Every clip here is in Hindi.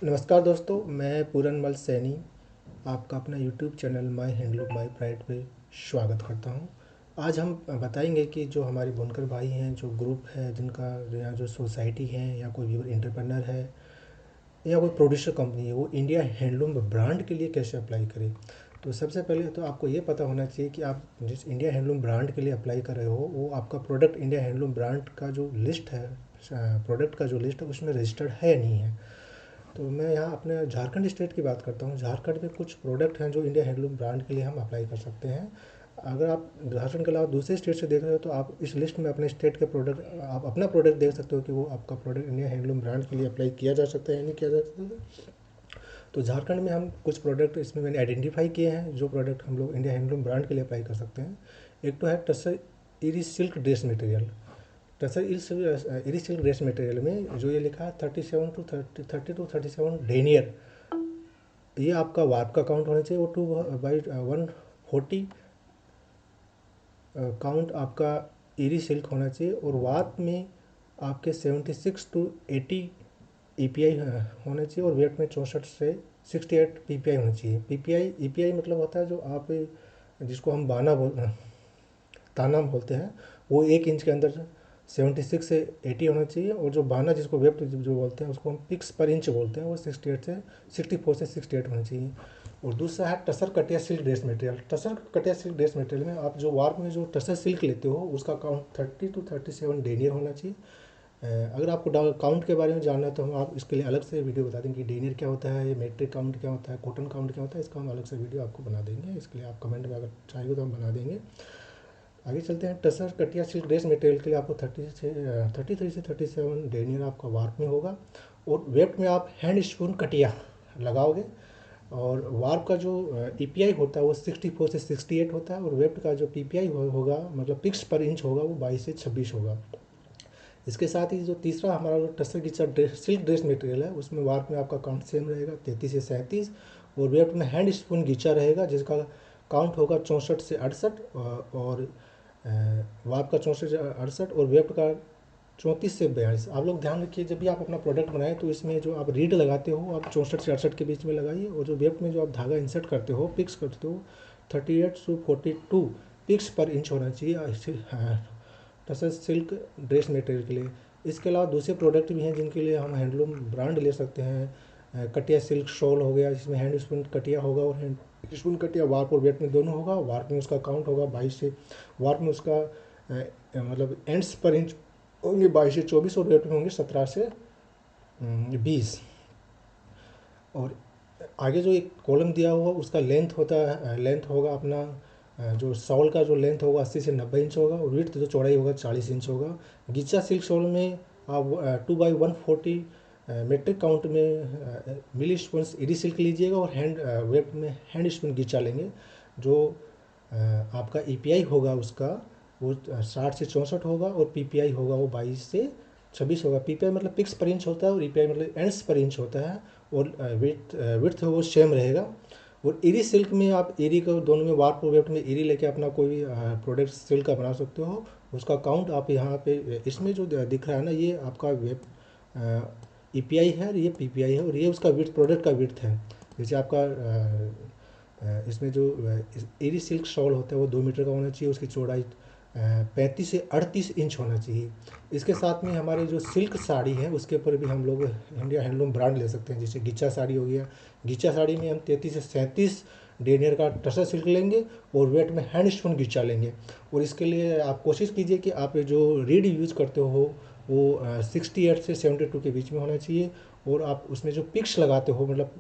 नमस्कार दोस्तों, मैं पूरनमल सैनी आपका अपना YouTube channel my handloom my pride पे स्वागत करता हूं। आज हम बताएंगे कि जो हमारे बुनकर भाई हैं, जो ग्रुप है, जिनका या जो सोसाइटी है या कोई भी एंटरप्रेन्योर है या कोई प्रोड्यूसर कंपनी है, वो इंडिया हैंडलूम ब्रांड के लिए कैसे अप्लाई करें। तो सबसे पहले तो आपको ये पता होना चाहिए कि आप जिस इंडिया हैंडलूम ब्रांड के लिए अप्लाई कर रहे हो, वो आपका प्रोडक्ट इंडिया हैंडलूम ब्रांड का जो लिस्ट है, प्रोडक्ट का जो लिस्ट है, उसमें रजिस्टर्ड है या नहीं है। तो मैं यहाँ अपने झारखंड स्टेट की बात करता हूँ। झारखंड में कुछ प्रोडक्ट हैं जो इंडिया हैंडलूम ब्रांड के लिए हम अप्लाई कर सकते हैं। अगर आप झारखंड के अलावा दूसरे स्टेट से देख रहे हो तो आप इस लिस्ट में अपने स्टेट के प्रोडक्ट, आप अपना प्रोडक्ट देख सकते हो कि वो आपका प्रोडक्ट इंडिया हैंडलूम ब्रांड के लिए अप्लाई किया जा सकता है या नहीं किया जा सकता है। तो झारखंड में हम कुछ प्रोडक्ट इसमें मैंने आइडेंटिफाई किए हैं जो प्रोडक्ट हम लोग इंडिया हैंडलूम ब्रांड के लिए अप्लाई कर सकते हैं। एक तो है tussar eri silk dress material. Tussar eri silk dress material में जो ये लिखा है 30 to 37 डेनियर, ये आपका वार्प का काउंट होना चाहिए। वो 2/140 काउंट आपका एरी सिल्क होना चाहिए। और वार्प में आपके 76 to 80 ईपीआई होना चाहिए। और वेट में 64 से 68 पीपीआई होना चाहिए। पीपीआई ईपीआई मतलब होता है जो आप, जिसको हम ताना बोलते हैं, वो 1 इंच के अंदर 76 से 80 होना चाहिए। और जो बाना, जिसको वेब जो बोलते हैं, उसको हम पिक्स पर इंच बोलते हैं, वो 64 से 68 होना चाहिए। और दूसरा है टसर कटिया सिल्क ड्रेस मटेरियल। टसर कटिया सिल्क ड्रेस मटेरियल में आप जो वार्प में जो टसर सिल्क लेते हो, उसका काउंट 30 to 37 डेनियर होना चाहिए। अगर आपको काउंट के बारे में जानना है तो हम आप इसके लिए अलग से वीडियो बता देंगे कि डेनियर क्या होता है, ये मेट्रिक काउंट क्या होता है, कॉटन काउंट क्या होता है। इसका हम अलग से वीडियो आपको बना देंगे। इसके लिए आप कमेंट में अगर चाहेंगे तो हम बना देंगे। आगे चलते हैं। टसर कटिया सिल्क ड्रेस मटेरियल के लिए आपको 33 से 37 डेनियर आपका वार्प में होगा। और वेट में आप हैंड स्पून कटिया लगाओगे। और वार्प का जो ईपीआई होता है वो 64 से 68 होता है। और वेट का जो पीपीआई होगा, मतलब पिक्स पर इंच होगा, वो 22 से 26 होगा। इसके साथ ही जो तीसरा हमारा जो टसर की सिल्क ड्रेस मटेरियल है, उसमें वार्प में आपका काउंट सेम रहेगा 33 से 37। और वेट में हैंड स्पून गीचा रहेगा, जिसका काउंट होगा 64 से 68। और वार्प का 64 से 68 और वेट का 34 से 42। आप लोग ध्यान रखिए, जब भी आप अपना प्रोडक्ट बनाएं तो इसमें जो आप रीड लगाते हो, आप 64 से 68 के बीच में लगाइए। और जो वेट में जो आप धागा इंसर्ट करते हो, पिक्स करते हो, 38 to 42 पिक्स पर इंच होना चाहिए टसर सिल्क ड्रेस मटेरियल के लिए। इसके अलावा दूसरे प्रोडक्ट भी हैं जिनके लिए हम हैंडलूम ब्रांड ले सकते हैं। कटिया सिल्क शॉल हो गया, जिसमें हैंड स्पून कटिया होगा और हैंड स्पून कटिया वार्प और वेट में दोनों होगा। वार्प में उसका काउंट होगा 22 से, वार्प में उसका मतलब एंड्स पर इंच होंगे 22 से 24। और वेट में होंगे 17 से 20। और आगे जो एक कॉलम दिया हुआ उसका लेंथ होता है, लेंथ होगा अपना, जो शॉल का जो लेंथ होगा 80 से 90 इंच होगा। और विड्थ जो चौड़ाई होगा 40 इंच होगा। गीचा सिल्क शॉल में आप 2/140 मेट्रिक काउंट में मिली स्पून एडी सिल्क लीजिएगा। और वेट में हैंड स्पून गीचा लेंगे। जो आपका ईपीआई होगा उसका, वो 60 से 64 होगा। और पीपीआई होगा वो 22 से 26 होगा। पीपीआई मतलब पिक्स पर इंच होता है और ईपीआई मतलब एंड्स पर इंच होता है। और विड्थ वो सेम रहेगा। और एरी सिल्क में आप एरी को दोनों में वार्प और वेट में एरी लेके अपना कोई भी प्रोडक्ट सिल्क का बना सकते हो। उसका काउंट आप यहाँ पे इसमें जो दिख रहा है ना, ये आपका वेब ईपीआई है और ये पीपीआई है। और ये उसका विड्थ, प्रोडक्ट का विड्थ है। जैसे आपका इसमें जो एरी सिल्क शॉल होता है वो 2 मीटर का होना चाहिए। उसकी चौड़ाई 35 से 38 इंच होना चाहिए। इसके साथ में हमारे जो सिल्क साड़ी है उसके ऊपर भी हम लोग इंडिया हैंडलूम ब्रांड ले सकते हैं। जैसे गीचा साड़ी हो गया, गीचा साड़ी में हम 33 से 37 डेनियर का टसर सिल्क लेंगे। और वेट में हैंड स्पून गीचा लेंगे। और इसके लिए आप कोशिश कीजिए कि आप जो रीड यूज़ करते हो वो 68 से 72 के बीच में होना चाहिए। और आप उसमें जो पिक्स लगाते हो, मतलब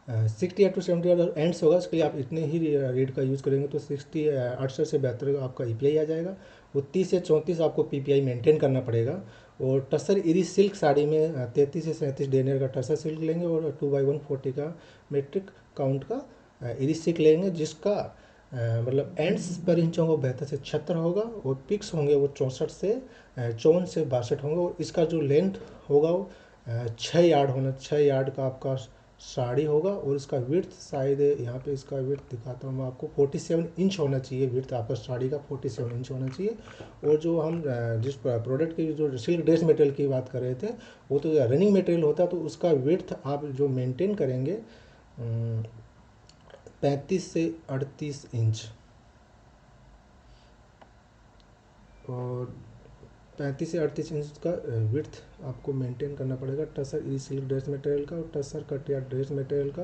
68 to 70 एंड्स होगा, इसके लिए आप इतने ही रेट का यूज़ करेंगे तो 68 से 72 आपका ईपीआई आ जाएगा। वो 30 से 34 आपको पीपीआई मेंटेन करना पड़ेगा। और टसर इरी सिल्क साड़ी में 33 से 37 डेनियर का टसर सिल्क लेंगे। और 2/140 का मेट्रिक काउंट का इरी सिल्क लेंगे, जिसका मतलब एंड्स पर इंच होगा 72 से 76 होगा। और पिक्स होंगे वो 64 से 54 से 62 होंगे। और इसका जो लेंथ होगा वो 6 यार्ड होना, 6 यार्ड का आपका साड़ी होगा और इसका विड्थ शायद यहाँ पे इसका विड्थ दिखाता हूँ मैं आपको, 47 इंच होना चाहिए विड्थ आपका साड़ी का, 47 इंच होना चाहिए। और जो हम जिस प्रोडक्ट की जो सिल्क ड्रेस मटेरियल की बात कर रहे थे, वो तो रनिंग मटेरियल होता है, तो उसका विड्थ आप जो मेंटेन करेंगे 35 से 38 इंच, और 35 से 38 इंच का विड्थ आपको मेंटेन करना पड़ेगा टसर ई सिल्क ड्रेस मटेरियल का और टसर कट या ड्रेस मटेरियल का।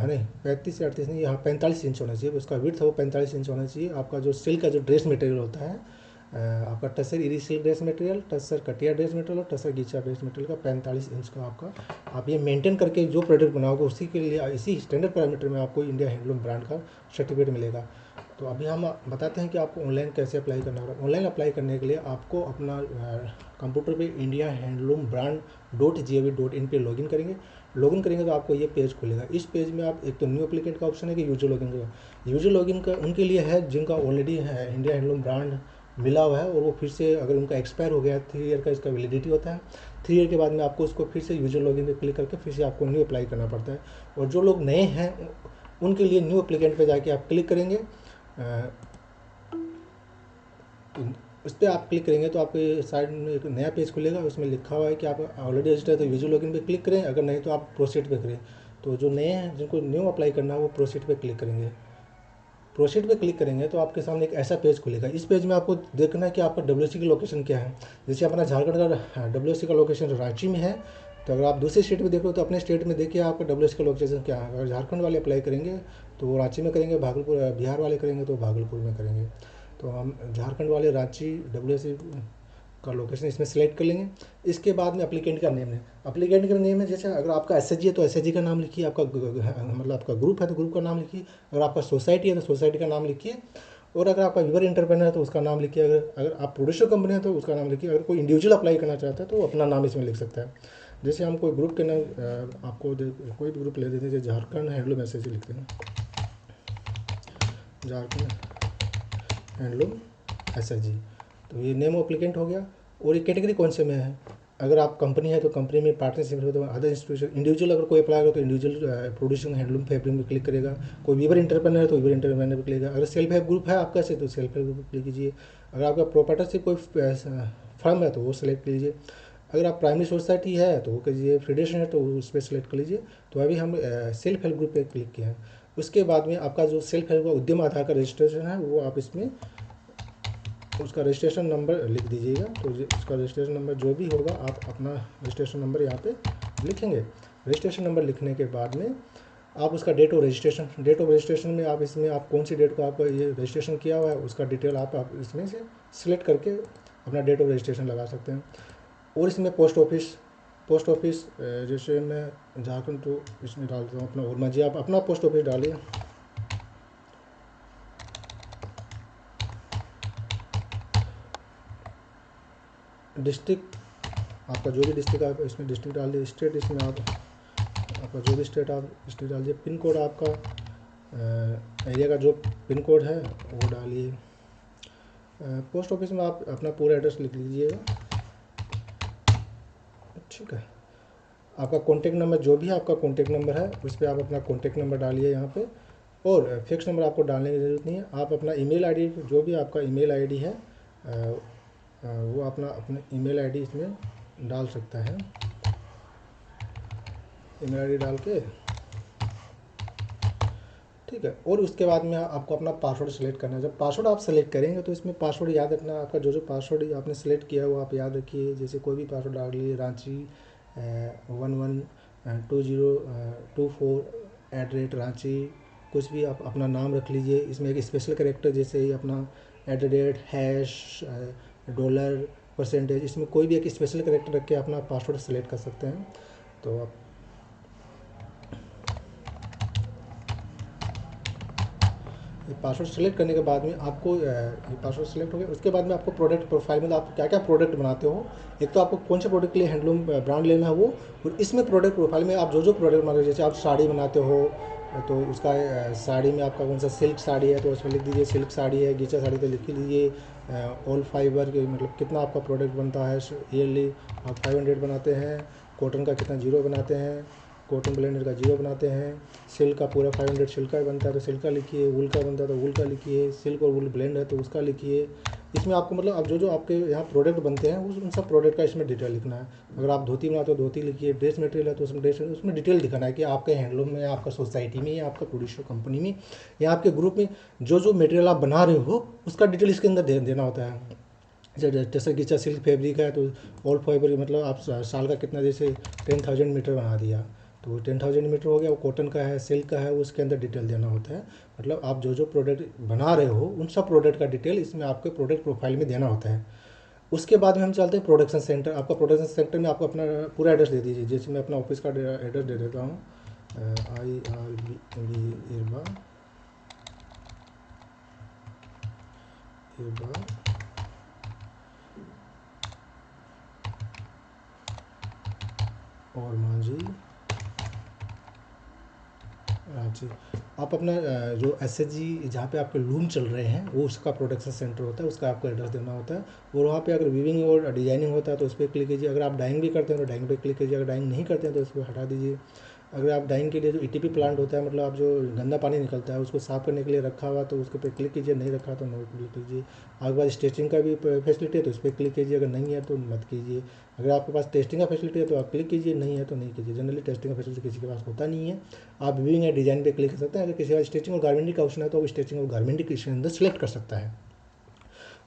नहीं 35 से 38 नहीं, यहाँ 45 इंच होना चाहिए, उसका विड्थ वो 45 इंच होना चाहिए। आपका जो सिल्क का जो ड्रेस मटेरियल होता है आपका tussar eri silk dress material, tussar कटिया ड्रेस मटेरियल और टसर गीचा ड्रेस मटेरियल का 45 इंच का आपका, आप ये मेंटेन करके जो प्रोडक्ट बनाओगे उसी के लिए इसी स्टैंडर्ड पैरामीटर में आपको इंडिया हैंडलूम ब्रांड का सर्टिफिकेट मिलेगा। तो अभी हम बताते हैं कि आपको ऑनलाइन कैसे अप्लाई करना होगा। ऑनलाइन अप्लाई करने के लिए आपको अपना कंप्यूटर पे इंडिया हैंडलूम ब्रांड .gov.in पे लॉगिन करेंगे। लॉगिन करेंगे तो आपको ये पेज खुलेगा। इस पेज में आप एक तो न्यू एप्लीकेंट का ऑप्शन है कि यूजर लॉगिन का। यूजर लॉगिन का उनके लिए है जिनका ऑलरेडी है इंडिया हैंडलूम ब्रांड मिला हुआ है, और वो फिर से अगर उनका एक्सपायर हो गया है, 3 ईयर का इसका वैलिडिटी होता है। 3 ईयर के बाद में आपको उसको फिर से यूजर लॉगिन पे क्लिक करके फिर से आपको न्यू अप्लाई करना पड़ता है। और जो लोग नए हैं उनके लिए न्यू एप्लीकेंट पे जाके आप क्लिक करेंगे, उस पर आप क्लिक करेंगे तो आपके साइड में एक नया पेज खुलेगा, उसमें लिखा हुआ है कि आप ऑलरेडी रजिस्टर है तो यूजर लॉगिन पे क्लिक करें, अगर नहीं तो आप प्रोसीड पे करें। तो जो नए हैं जिनको न्यू अप्लाई करना है वो प्रोसीड पे क्लिक करेंगे। प्रोसीड पे क्लिक करेंगे तो आपके सामने एक ऐसा पेज खुलेगा। इस पेज में आपको देखना है कि आपका डब्ल्यूसी की लोकेशन क्या है। जैसे अपना झारखंड का डब्ल्यूसी का लोकेशन रांची में है, तो अगर आप दूसरे स्टेट में देख रहे हो तो अपने स्टेट में देखिए आपका डब्ल्यूसी का लोकेशन क्या है। अगर झारखंड वाले अप्लाई करेंगे तो वो रांची में करेंगे, भागलपुर बिहार वाले करेंगे तो भागलपुर में करेंगे। तो हम झारखंड वाले रांची डब्ल्यूसी का लोकेशन इसमें सेलेक्ट कर लेंगे। इसके बाद में एप्लीकेंट का नेम है। एप्लीकेंट का नेम है, जैसे अगर आपका एसएचजी है तो एसएचजी का नाम लिखिए, आपका मतलब आपका ग्रुप है तो ग्रुप का नाम लिखिए, अगर आपका सोसाइटी है तो सोसाइटी का नाम लिखिए, और अगर आपका व्यूअर इंटरप्रेन्योर है तो उसका नाम लिखिए, अगर आप प्रोड्यूसर कंपनी है तो उसका नाम लिखिए। अगर कोई इंडिविजुअल अप्लाई करना चाहता है तो अपना नाम इसमें लिख सकता है। जैसे हम कोई ग्रुप के नाम आपको कोई भी ग्रुप ले देते हैं, जैसे झारखंड हैंडलूम एसएचजी लिखते हैं, झारखंड हैंडलूम एसएचजी, तो ये नेम एप्लीकेंट हो गया। और ये कैटेगरी कौन से में है, अगर आप कंपनी है तो कंपनी में, पार्टनरशिप है तो अदर इंस्टीट्यूशन, इंडिविजुअल अगर कोई अप्लाई करो तो इंडिविजुअल प्रोड्यूसिंग हैंडलूम फैब्रिक में क्लिक करेगा, कोई वीवर इंटरप्रेन्योर है तो वीवर इंटरप्रेन्योर पर क्लिक करेगा। अगर सेल्फ हेल्प ग्रुप है आपका से तो सेल्फ हेल्प ग्रुप क्लिक कीजिए। अगर आपका प्रोप्राइटरशिप कोई फर्म है तो वो सेलेक्ट कीजिए। अगर आप प्राइमरी सोसाइटी है तो वो कीजिए, फेडरेशन है तो उस पर सेलेक्ट कर लीजिए। तो अभी हम सेल्फ हेल्प ग्रुप पे क्लिक किया है। उसके बाद में आपका जो सेल्फ हेल्प उद्यम आधार का रजिस्ट्रेशन है वो आप इसमें उसका रजिस्ट्रेशन नंबर लिख दीजिएगा। तो उसका रजिस्ट्रेशन नंबर जो भी होगा आप अपना रजिस्ट्रेशन नंबर यहाँ पे लिखेंगे। रजिस्ट्रेशन नंबर लिखने के बाद में आप उसका डेट ऑफ रजिस्ट्रेशन में आप इसमें आप कौन सी डेट को आपको ये रजिस्ट्रेशन किया हुआ है उसका डिटेल आप इसमें से सिलेक्ट करके अपना डेट ऑफ रजिस्ट्रेशन लगा सकते हैं। और इसमें पोस्ट ऑफिस जैसे मैं झारखंड तो इसमें डालता हूँ अपना, और मर्जी आप अपना पोस्ट ऑफिस डालिए। डिस्ट्रिक्ट आपका जो भी डिस्ट्रिक्ट आप इसमें डिस्ट्रिक्ट डाल दिए। स्टेट इसमें आप आपका जो भी स्टेट आप स्टेट डाल दिए। पिन कोड आपका एरिया का जो पिन कोड है वो डालिए। पोस्ट ऑफिस में आप अपना पूरा एड्रेस लिख लीजिएगा, ठीक है। आपका कॉन्टेक्ट नंबर जो भी आपका कॉन्टेक्ट नंबर है उस पर आप अपना कॉन्टेक्ट नंबर डालिए यहाँ पे, और फिक्स नंबर आपको डालने की ज़रूरत नहीं है। आप अपना ईमेल आईडी जो भी आपका ईमेल आईडी है वो अपना ईमेल आईडी इसमें डाल सकता है। ईमेल आईडी डाल के ठीक है। और उसके बाद में आपको अपना पासवर्ड सेलेक्ट करना है। जब पासवर्ड आप सेलेक्ट करेंगे तो इसमें पासवर्ड याद रखना, आपका जो पासवर्ड आपने सेलेक्ट किया है वो आप याद रखिए। जैसे कोई भी पासवर्ड डाल लीजिए, रांची 112024 @रांची, कुछ भी आप अपना नाम रख लीजिए। इसमें एक स्पेशल कैरेक्टर जैसे अपना @ $, %, इसमें कोई भी एक स्पेशल कैरेक्टर रख के अपना पासवर्ड सेलेक्ट कर सकते हैं। तो आप पासवर्ड सेलेक्ट करने के बाद में आपको पासवर्ड सेलेक्ट हो गया। उसके बाद में आपको प्रोडक्ट प्रोफाइल में आप क्या क्या प्रोडक्ट बनाते हो, एक तो आपको कौन से प्रोडक्ट के लिए हैंडलूम ब्रांड लेना है वो, और इसमें प्रोडक्ट प्रोफाइल में आप जो जो प्रोडक्ट बनाते हो, जैसे आप साड़ी बनाते हो तो उसका साड़ी में आपका कौन सा सिल्क साड़ी है तो उसमें लिख दीजिए सिल्क साड़ी है। गीचा साड़ी तो लिख लीजिए ऑल फाइबर के, मतलब कितना आपका प्रोडक्ट बनता है ईयरली। आप 500 बनाते हैं, कॉटन का कितना 0 बनाते हैं, कॉटन ब्लेंडर का 0 बनाते हैं। सिल्क का पूरा 500 सिल्क का बनता है तो सिल्क का लिखिए, वूल का बनता है तो वूल का लिखिए, सिल्क और वूल ब्लेंड है तो उसका लिखिए। इसमें आपको मतलब अब जो जो आपके यहाँ प्रोडक्ट बनते हैं उन सब प्रोडक्ट का इसमें डिटेल लिखना है। अगर आप धोती बनाते हो धोती लिखिए, ड्रेस मटेरियल है तो उसमें डिटेल दिखाना है कि आपके हैंडलूम में, आपका सोसाइटी में, या आपका प्रोड्यूसर कंपनी में, या आपके ग्रुप में जो जो मटेरियल आप बना रहे हो उसका डिटेल इसके अंदर देना होता है। जैसे कि सिल्क फैब्रिक है तो ऑल फाइबर मतलब आप साल का कितना, जैसे 10,000 मीटर बना दिया तो 10,000 मीटर हो गया। वो कॉटन का है, सिल्क का है, उसके अंदर डिटेल देना होता है। मतलब आप जो जो प्रोडक्ट बना रहे हो उन सब प्रोडक्ट का डिटेल इसमें आपके प्रोडक्ट प्रोफाइल में देना होता है। उसके बाद में हम चलते हैं प्रोडक्शन सेंटर। आपका प्रोडक्शन सेंटर में आपको अपना पूरा एड्रेस दे दीजिए। जैसे मैं अपना ऑफिस का एड्रेस दे देता हूँ, IRB इरबा और मांझी रांची। आप अपना जो SHG जहाँ पे आपके लूम चल रहे हैं वो उसका प्रोडक्शन सेंटर होता है, उसका आपको एड्रेस देना होता है। और वहाँ पे अगर वीविंग और डिजाइनिंग होता है तो उस पर क्लिक कीजिए। अगर आप डाइंग भी करते हैं तो डाइंग पे क्लिक कीजिए। अगर डाइंग नहीं करते हैं तो उसको हटा दीजिए। अगर आप डाइंग के लिए जो ETP प्लांट होता है, मतलब आप जो गंदा पानी निकलता है उसको साफ़ करने के लिए रखा हुआ तो उसके पे क्लिक कीजिए, नहीं रखा तो नो क्लिक कीजिए। आपके पास स्टिचिंग का भी फैसिलिटी है तो उस पर क्लिक कीजिए, अगर नहीं है तो मत कीजिए। अगर आपके पास टेस्टिंग का फैसिलिटी है तो आप क्लिक कीजिए, नहीं है तो नहीं कीजिए। जनरली टेस्टिंग का फैसिलिटी किसी के पास होता नहीं है। आप व्यूइंग या डिजाइन पे क्लिक कर सकते हैं। अगर किसी का स्टिचिंग और गारमेंटिंग का ऑप्शन है तो वो स्टिचिंग और गारमेंटिंग के अंदर सेलेक्ट कर सकता है।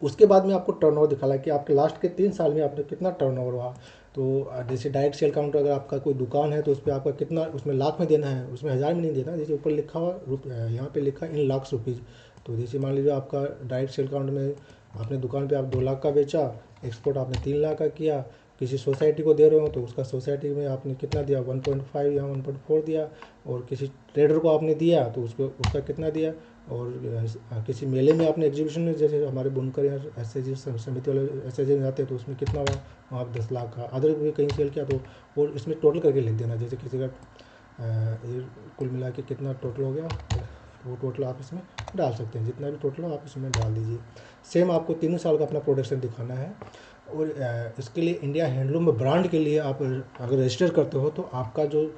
उसके बाद में आपको टर्नओवर दिखाना है कि आपके लास्ट के 3 साल में आपने कितना टर्नओवर हुआ। तो जैसे डायरेक्ट सेल काउंटर, अगर आपका कोई दुकान है तो उस पर आपका कितना, उसमें लाख में देना है, उसमें हज़ार में नहीं देना। जैसे ऊपर लिखा हुआ यहाँ पे लिखा इन लाख रुपीज़। तो जैसे मान लीजिए आपका डायरेक्ट सेल काउंटर में आपने दुकान पे आप 2 लाख का बेचा, एक्सपोर्ट आपने 3 लाख का किया, किसी सोसाइटी को दे रहे हो तो उसका सोसाइटी में आपने कितना दिया, 1.5 या 1.4 दिया। और किसी ट्रेडर को आपने दिया तो उसको उसका कितना दिया। और किसी मेले में आपने एग्जीबिशन में, जैसे हमारे बुनकर या SHG समिति वाले SHG में जाते हैं तो उसमें कितना हुआ, वहाँ आप 10 लाख का। अदर भी कहीं सेल किया तो और इसमें टोटल करके लिख देना। जैसे किसी का ये कुल मिला के कितना टोटल हो गया तो वो टोटल आप इसमें डाल सकते हैं। जितना भी टोटल हो आप इसमें डाल दीजिए। सेम आपको 3 साल का अपना प्रोडक्शन दिखाना है। और इसके लिए इंडिया हैंडलूम ब्रांड के लिए आप अगर रजिस्टर करते हो तो आपका जो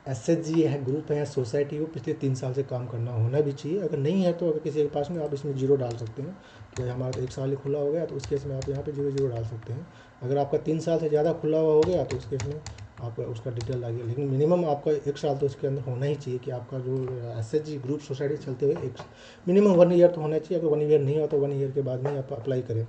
SHG है, ग्रुप है या सोसाइटी, वो पिछले 3 साल से काम करना होना भी चाहिए। अगर नहीं है तो अगर किसी के पास में आप इसमें 0 डाल सकते हैं कि हमारा तो 1 साल ही खुला हो गया तो उस केस में आप यहाँ पे 0 डाल सकते हैं। अगर आपका 3 साल से ज़्यादा खुला हुआ हो गया तो उस केस में आप उसका डिटेल डालिए। लेकिन मिनिमम आपका 1 साल तो इसके अंदर होना ही चाहिए कि आपका जो SHG ग्रुप सोसाइटी चलते हुए एक मिनिमम 1 ईयर तो होना चाहिए। अगर 1 ईयर नहीं हो तो 1 ईयर के बाद में आप अप्लाई करें।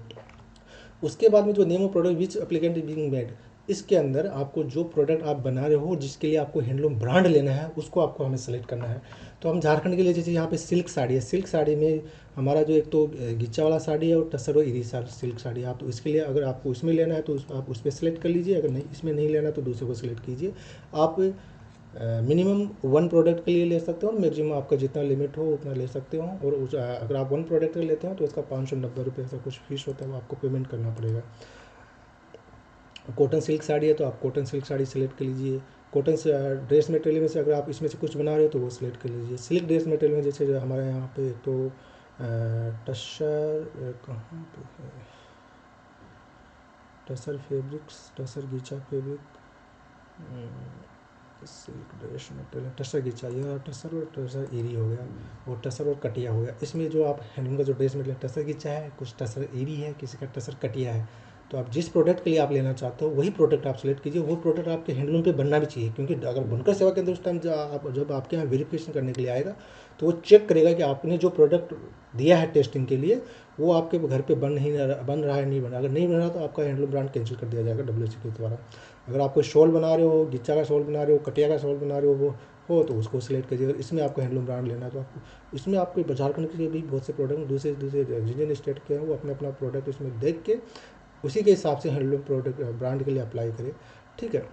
उसके बाद में जो name of product which applicant is being made, इसके अंदर आपको जो प्रोडक्ट आप बना रहे हो जिसके लिए आपको हैंडलूम ब्रांड लेना है उसको आपको हमें सेलेक्ट करना है। तो हम झारखंड के लिए जैसे यहाँ पे सिल्क साड़ी है, सिल्क साड़ी में हमारा जो एक तो गिच्चा वाला साड़ी है और टसर और इरी सिल्क साड़ी है। आप तो इसके लिए अगर आपको इसमें लेना है तो आप उस पर सेलेक्ट कर लीजिए। अगर नहीं इसमें नहीं लेना तो दूसरे को सिलेक्ट कीजिए। आप मिनिमम 1 प्रोडक्ट के लिए ले सकते हो और मैक्सिमम आपका जितना लिमिट हो उतना ले सकते हो। और अगर आप 1 प्रोडक्ट लेते हो तो इसका 590 रुपये ऐसा कुछ फीस होता है, वो आपको पेमेंट करना पड़ेगा। कॉटन सिल्क साड़ी है तो आप कॉटन सिल्क साड़ी सेलेक्ट कर लीजिए। कॉटन से ड्रेस मटेरियल में से अगर आप इसमें से कुछ बना रहे हो तो वो सिलेक्ट कर लीजिए। सिल्क ड्रेस मटेरियल में जैसे हमारे यहाँ पे तो टसर कहाँ पे है, tussar fabrics, tussar ghicha fabric, silk dress material tussar ghicha, यह टसर और टसर एरी हो गया, और टसर और कटिया हो गया। इसमें जो आप हैंडलूम का जो ड्रेस मटेरियल टसर गीचा है, कुछ टसर एरी है, किसी का टसर कटिया है। तो आप जिस प्रोडक्ट के लिए आप लेना चाहते हो वही प्रोडक्ट आप सेलेक्ट कीजिए। वो प्रोडक्ट आपके हैंडलूम पे बनना भी चाहिए, क्योंकि अगर बुनकर सेवा केंद्र उस टाइम जब आपके यहाँ वेरिफिकेशन करने के लिए आएगा तो वो चेक करेगा कि आपने जो प्रोडक्ट दिया है टेस्टिंग के लिए वो आपके घर पे बन रहा है नहीं बन रहा। अगर नहीं बन रहा तो आपका हैंडलूम ब्रांड कैंसिल कर दिया जाएगा WC के द्वारा। अगर आप कोई शॉल बना रहे हो, गिच्चा का शॉल बना रहे हो, कटिया का शॉल बना रहे हो वो हो तो उसको सिलेक्ट कीजिए। अगर इसमें आपको हैंडलूम ब्रांड लेना है तो आपको इसमें आपको झारखंड के भी बहुत से प्रोडक्ट दूसरे दूसरे जिन स्टेट के हैं वो अपना अपना प्रोडक्ट इसमें देख के उसी के हिसाब से हैंडलूम प्रोडक्ट ब्रांड के लिए अप्लाई करें। ठीक है।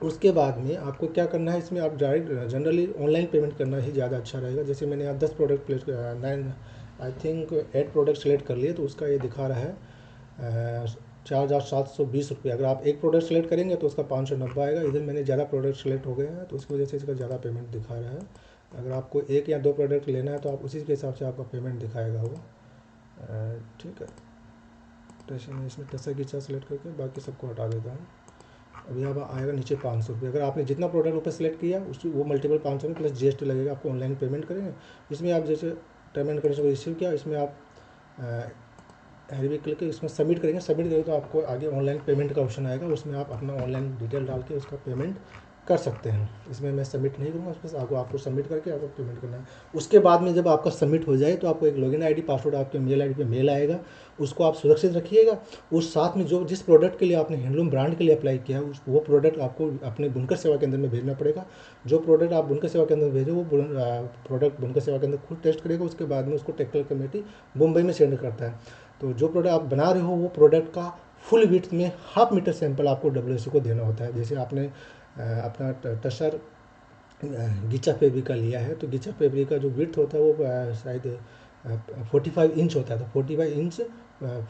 उसके बाद में आपको क्या करना है, इसमें आप डायरेक्ट जनरली ऑनलाइन पेमेंट करना ही ज़्यादा अच्छा रहेगा। जैसे मैंने यहाँ 10 product place 9 I think 8 product select कर लिए तो उसका ये दिखा रहा है 4,720 रुपये। अगर आप एक प्रोडक्ट सेलेक्ट करेंगे तो उसका 590 आएगा। इधर मैंने ज़्यादा प्रोडक्ट सेलेक्ट हो गए हैं तो उसकी वजह से इसका ज़्यादा पेमेंट दिखा रहा है। अगर आपको 1 या 2 प्रोडक्ट लेना है तो आप उसी के हिसाब से आपका पेमेंट दिखाएगा वो। ठीक है। तो इसमें टसर गीचा सेलेक्ट करके बाकी सबको हटा देता हूँ। अभी अब आएगा नीचे 500 रुपये। अगर आपने जितना प्रोडक्ट ऊपर सेलेक्ट किया उस वो मल्टीपल 500 में प्लस GST लगेगा, आपको ऑनलाइन पेमेंट करेंगे। इसमें आप जैसे टर्म एंड कंडीशन को रिसीव किया, इसमें आप हेल्प क्लिक के इसमें सबमिट करेंगे। सबमिट करेंगे तो आपको आगे ऑनलाइन पेमेंट का ऑप्शन आएगा, उसमें आप अपना ऑनलाइन डिटेल डाल के उसका पेमेंट कर सकते हैं। इसमें मैं सबमिट नहीं करूँगा, बस आपको सबमिट करके आपको पेमेंट करना है। उसके बाद में जब आपका सबमिट हो जाए तो आपको एक लॉगिन आईडी पासवर्ड आपके मेल आईडी पे मेल आएगा, उसको आप सुरक्षित रखिएगा। उस साथ में जो जिस प्रोडक्ट के लिए आपने हैंडलूम ब्रांड के लिए अप्लाई किया है वो प्रोडक्ट आपको अपने बुनकर सेवा केंद्र में भेजना पड़ेगा। जो प्रोडक्ट आप बुनकर सेवा केंद्र में भेजो वो प्रोडक्ट बुनकर सेवा केंद्र खुद टेस्ट करेगा, उसके बाद में उसको टेक्निकल कमेटी मुंबई में सेंड करता है। तो जो प्रोडक्ट आप बना रहे हो वो प्रोडक्ट का फुल विड्थ में 1/2 मीटर सैंपल आपको WSC को देना होता है। जैसे आपने अपना टसर गीचा फैब्रिक का लिया है तो गीचा फैब्रिक का जो विड्थ होता है वो शायद 45 इंच होता है। तो 45 इंच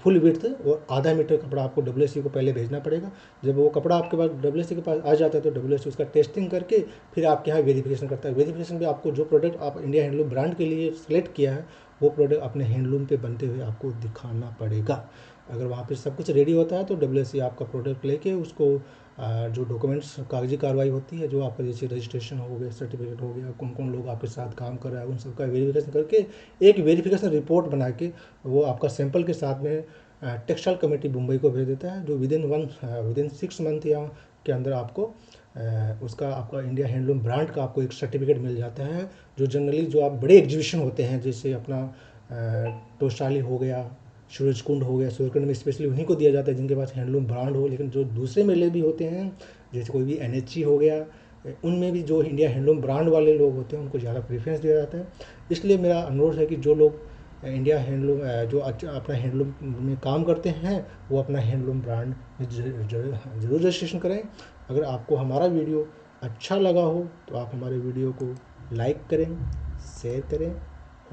फुल विड्थ और आधा मीटर कपड़ा आपको WSC को पहले भेजना पड़ेगा। जब वो कपड़ा आपके पास WSC के पास आ जाता है तो WSC उसका टेस्टिंग करके फिर आपके यहाँ वेरिफिकेशन करता है। वेरिफिकेशन में आपको जो प्रोडक्ट आप इंडिया हैंडलूम ब्रांड के लिए सेलेक्ट किया है वो प्रोडक्ट अपने हैंडलूम पे बनते हुए आपको दिखाना पड़ेगा। अगर वहाँ पे सब कुछ रेडी होता है तो WSC आपका प्रोडक्ट लेके उसको जो डॉक्यूमेंट्स कागजी कार्रवाई होती है, जो आपका जैसे रजिस्ट्रेशन हो गया, सर्टिफिकेट हो गया, कौन कौन लोग आपके साथ काम कर रहा है उन सब का वेरिफिकेशन करके एक वेरिफिकेशन रिपोर्ट बना के वो आपका सैंपल के साथ में टेक्सटाइल कमेटी मुंबई को भेज देता है, जो विदिन 6 मंथ या के अंदर आपको उसका आपका इंडिया हैंडलूम ब्रांड का आपको एक सर्टिफिकेट मिल जाता है। जो जनरली जो आप बड़े एग्जीबिशन होते हैं जैसे अपना टोस्टाली हो गया, सूरजकुंड हो गया, सूरजकुंड में स्पेशली उन्हीं को दिया जाता है जिनके पास हैंडलूम ब्रांड हो। लेकिन जो दूसरे मेले भी होते हैं जैसे कोई भी NHE हो गया, उनमें भी जो इंडिया हैंडलूम ब्रांड वाले लोग होते हैं उनको ज़्यादा प्रेफरेंस दिया जाता है। इसलिए मेरा अनुरोध है कि जो लोग इंडिया हैंडलूम जो अपना हैंडलूम में काम करते हैं वो अपना हैंडलूम ब्रांड में ज़रूर रजिस्ट्रेशन करें। अगर आपको हमारा वीडियो अच्छा लगा हो तो आप हमारे वीडियो को लाइक करें, शेयर करें